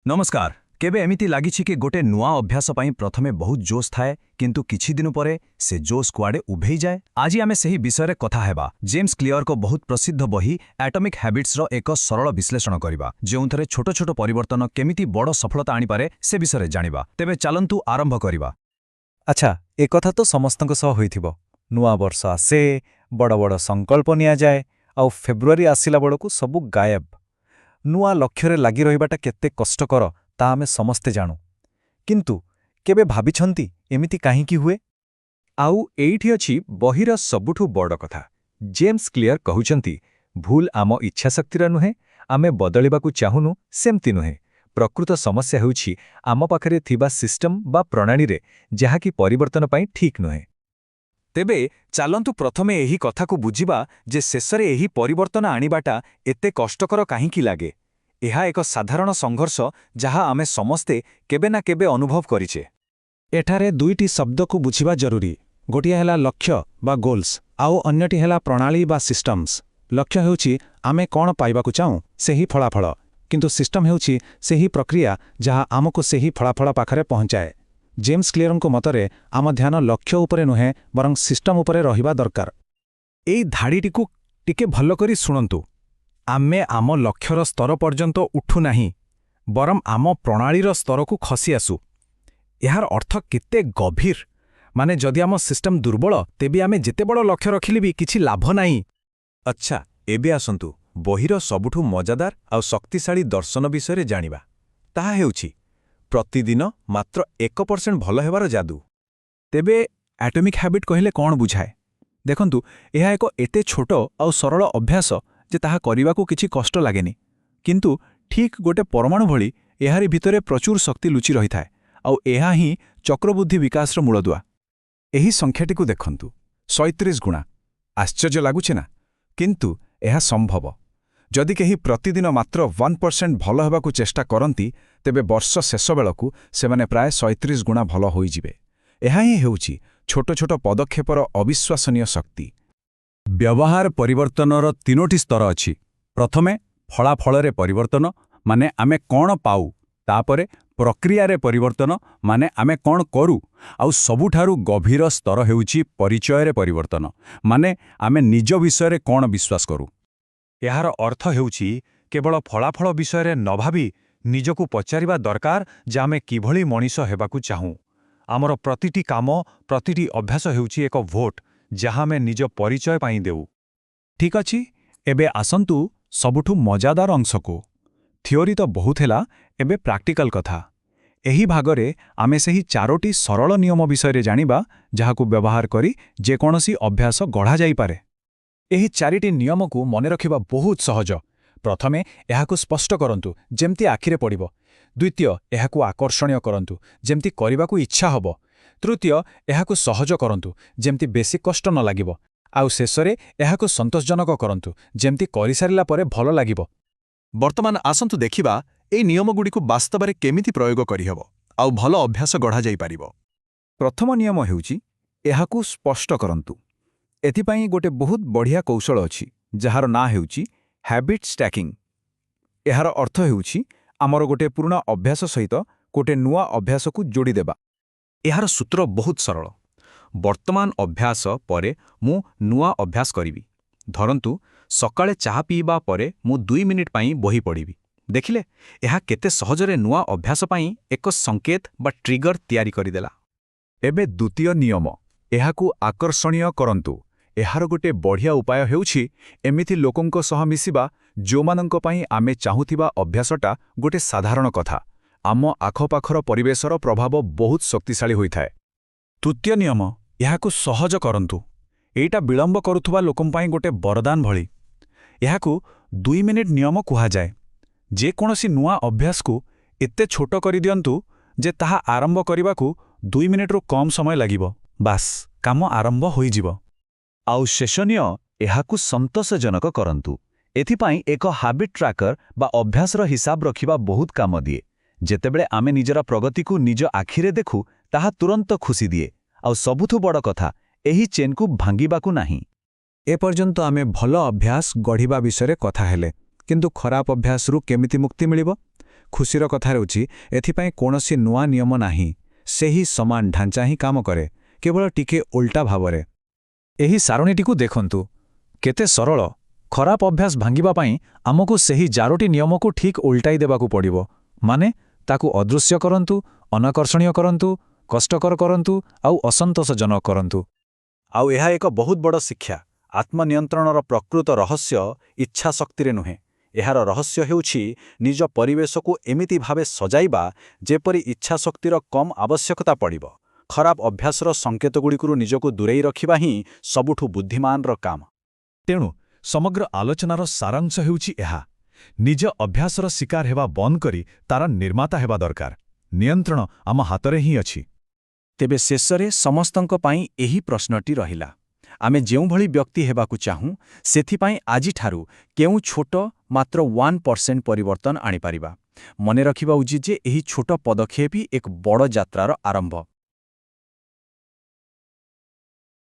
नमस्कार केबे एमिति लागिछि कि गोटे नुआ अभ्यास पई प्रथमे बहुत जोश थाए किंतु किछि दिन परे से जोश कुआडे उभेई जाए। आज आमे सही विषय कथा हेबा जेम्स क्लियर को बहुत प्रसिद्ध बही एटॉमिक हैबिट्स रो एक सरल विश्लेषण करिबा जेउथरे छोट छोट परिवर्तन केमिति बड़ सफलता आनी पारे से विषय जानिबा। तेबे चलंतु आरंभ करिबा। अच्छा ए कथा तो समस्तक सह होइथिबो। नुआ वर्ष आसे बड़ बड़ संकल्प निया जाए आउ फेब्रुआरी आसिला बड़कू सबु गायब। नुआ लक्ष्य लागि रहिबाटा केते कष्टकर ता आमे समस्ते जानु किंतु केबे भाबिछंती एमिति काहींकी हुए। आउ एइठी अछि बहिर सबुठु बड़ कथा। जेम्स क्लियर कहउचंती भूल आम इच्छाशक्तिर नुहे, आमे बदलिबाकू चाहुनु सेमति नुहे। प्रकृत समस्या हेउछि आम पाखरे थिबा सिस्टम बा प्रणाली रे जाहाकी परिवर्तन पई ठीक नुहे। तेबे चालंतु प्रथमे एही कथाकू बुझिबा जे शेषरे एही परिवर्तन आनिबाटा एते कष्टकर काहींकी लागे। एहा एक साधारण संघर्ष जहा आमे समस्ते केबे ना केबे अनुभव करिछे। एठारे दुईटी शब्द को बुझिबा जरूरी। गोटिया हेला लक्ष्य बा गोल्स आउ अन्यटी हेला प्रणाली बा सिस्टम्स। लक्ष्य हेउछि आमे कोन पाइबाकू चाहूं सेही फलाफल, किंतु सिस्टम हेउछि सेही प्रक्रिया जहा आमको सेही फलाफल पाखरे पहुंचाए। जेम्स क्लियरको मतरे आम ध्यान लक्ष्य उपरे नुहे बरं सिस्टम उपरे रहिबा दरकार। एई धाड़ीटिकू टिके भल करी शुणंतु। आमे आम लक्ष्यर स्तर पर्यंत उठु नाही बरं आम प्रणालीर स्तर को खसी आसु। यार अर्थ केते गभीर। माने जदि आम सिस्टम दुर्बल तेबे आमे जेते बड़ लक्ष्य रखिले भी किछि लाभ नाही। अच्छा एबे आसंतु बहिर सबुठु मजादार आउ शक्तिशाली दर्शन विषय जानिबा। ताहा हेउछि प्रतिदिन मात्र 1% भल हेबार जादू। तेबे एटॉमिक हैबिट कहिले कोन बुझाए? देखंतु एहा एको एते छोट आउ सरल अभ्यास जे ताहा करिबाकू किछि कष्ट लागेनी, किंतु ठीक गोटे परमाणु भली एहारी भितरे प्रचुर शक्ति लुचि रही थाए आउ एहा ही चक्रबुद्धि विकासर मूलदुआ। एही संख्याटिकू देखंतु 37 गुणा। आश्चर्य लागुछे ना? किंतु एहा संभव। जदि केही प्रतिदिन मात्र 1% भल हेबाकू चेष्टा करंती तेबे वर्ष शेष बेलकू सेमाने प्राय 37 गुणा भल होई जिवे। एहा ही हेउछि छोट छोट पदक्षेपर अविश्वसनीय शक्ति। व्यवहार परिवर्तनर तीनोटी स्तर अछि। प्रथमे फलाफलरे परिवर्तन माने आमे कोन पाऊ, तापरे प्रक्रियारे परिवर्तन माने आमे कोन करू, आउ सबुठारु गभीर स्तर हेउछि परिचयरे परिवर्तन माने आमे निज विषयरे कोन विश्वास करू। यार अर्थ हेउछि केवल फलाफल विषय न भाबी निजकू पचारिबा दरकार जे आमे किभली मनीष हेबाकू चाहूं। आमर प्रतिटी काम प्रतिटी अभ्यास हेउछि एक भोट जहाँ आमे निज परिचय पाई देऊ। ठीक अछि एबे आसंतु सबुठु मजादार अंशको। थियोरी तो बहुत हेला, एबे प्रैक्टिकल कथा। एही भागरे आमे सही चारोटी सरल नियम विषय जानिबा जहाकू व्यवहार करी जेकोनसी अभ्यास गढ़ा जाई पारे। एही चारिटी नियम को मने रखिबा बहुत सहज। प्रथमे एहाकू स्पष्ट करंतु जेमती आखिरे पड़िबो। द्वितीय एहाकू आकर्षणीय करंतु जेमती करिबाकू इच्छा हबो। तृतीय एहाकू सहज करंतु जेमती बेसी कष्ट न लागिबो। आउ शेषरे एहाकू संतोषजनक करंतु जेमती करि सारिला परे भल लागिबो। वर्तमान आसंतु देखिबा एई नियमगुडीकू वास्तवरे केमिति प्रयोग करिहबो आउ भल अभ्यास गढ़ा जाई पारिबो। प्रथम नियम हेउछि एहाकू स्पष्ट करंतु। एथिपाई गोटे बहुत बढ़िया कौशल अछि जहार ना हेउछि हैबिट स्टैकिंग। एहार अर्थ हेउछि आमर गोटे पुराना अभ्यास सहित गोटे नुआ अभ्यास को जोड़ी देबा। एहार सूत्र बहुत सरल। वर्तमान अभ्यास परे मु नुआ अभ्यास करिवि। धरंतु सकाळे चाहा पीबा परे मु 2 मिनिट पाई बही पढ़िबि। देखिले एहा केते सहजरे नुआ अभ्यास पाई एक संकेत बा ट्रिगर तयारी करिदेला। एबे द्वितीय नियम एहाकू आकर्षणीय करंतु। एहार गोटे बढ़िया उपाय हेउछि एमिति लोकंको सह मिसिबा जोमानंको पाई आमे चाहुथिबा अभ्यासटा गोटे साधारण कथा। आम आखपाखर परिवेशर प्रभाव बहुत शक्तिशाली होइथाए। तृतीय नियम एहाकू सहज करंतु। एइटा विलंब करुथुबा लोकं पाई गोटे वरदान भली। एहाकू 2 मिनिट नियम कुहा जाए। जे कोनोसी नुआ अभ्यास को एते छोट करि दियंतु जे ताहा आरंभ करिबाकू 2 मिनिट रो कम समय लागिबो। बास काम आरंभ होई जिवो। आउ शेषनीय एहाकू संतोषजनक करंतु। एथिपाई एक हैबिट ट्रैकर बा अभ्यासर हिसाब रखिबा बहुत काम दिए। जेतेबेले आमे निजरा प्रगति को निज आखिरे देखु ताहा तुरंत खुशी दिए। आउ सबुठु बड़ कथा एही चेन को भांगिबाकू नाही। ए पर्यंत आमे भल अभ्यास गढ़िबा विषय कथा हेले, किंतु खराब अभ्यास रु केमिति मुक्ति मिलिबो? ଖୁସିର କଥା ହେଉଛି ଏଥିପାଇଁ କୌଣସି ନୂଆ ନିୟମ ନାହିଁ, ସେହି ସମାନ ଢାଞ୍ଚା ହିଁ କାମ କରେ, କେବଳ ଟିକେ ଓଲଟା ଭାବରେ। ଏହି ସାରଣୀଟିକୁ ଦେଖନ୍ତୁ, କେତେ ସରଳ। ଖରାପ ଅଭ୍ୟାସ ଭାଙ୍ଗିବା ପାଇଁ ଆମକୁ ସେହି 4ଟି ନିୟମକୁ ଠିକ୍ ଓଲଟାଇ ଦେବାକୁ ପଡ଼ିବ। ମାନେ ତାକୁ ଅଦୃଶ୍ୟ କରନ୍ତୁ, ଅନାକର୍ଷଣୀୟ କରନ୍ତୁ, କଷ୍ଟକର କରନ୍ତୁ ଆଉ ଅସନ୍ତୋଷଜନକ କରନ୍ତୁ। ଆଉ ଏହା ଏକ ବହୁତ ବଡ଼ ଶିକ୍ଷା। ଆତ୍ମନିୟନ୍ତ୍ରଣର ପ୍ରକୃତ ରହସ୍ୟ ଇଚ୍ଛାଶକ୍ତିରେ ନୁହେଁ। ଏହାର ରହସ୍ୟ ହେଉଛି ନିଜ ପରିବେଶକୁ ଏମିତି ଭାବେ ସଜାଇବା ଯେପରି ଇଚ୍ଛାଶକ୍ତିର କମ୍ ଆବଶ୍ୟକତା ପଡ଼ିବ। ଖରାପ ଅଭ୍ୟାସର ସଙ୍କେତଗୁଡ଼ିକରୁ ନିଜକୁ ଦୂରେଇ ରଖିବା ହିଁ ସବୁଠୁ ବୁଦ୍ଧିମାନର କାମ। ତେଣୁ ସମଗ୍ର ଆଲୋଚନାର ସାରାଂଶ ହେଉଛି ଏହା, ନିଜ ଅଭ୍ୟାସର ଶିକାର ହେବା ବନ୍ଦ କରି ତାର ନିର୍ମାତା ହେବା ଦରକାର। ନିୟନ୍ତ୍ରଣ ଆମ ହାତରେ ହିଁ ଅଛି। ତେବେ ଶେଷରେ ସମସ୍ତଙ୍କ ପାଇଁ ଏହି ପ୍ରଶ୍ନଟି ରହିଲା, ଆମେ ଯେଉଁଭଳି ବ୍ୟକ୍ତି ହେବାକୁ ଚାହୁଁ ସେଥିପାଇଁ ଆଜିଠାରୁ କେଉଁ ଛୋଟ ମାତ୍ର 1% ପରିବର୍ତ୍ତନ ଆଣିପାରିବା। ମନେ ରଖିବା ଉଚିତ ଯେ ଏହି ଛୋଟ ପଦକ୍ଷେପ ହିଁ ଏକ ବଡ଼ ଯାତ୍ରାର ଆରମ୍ଭ।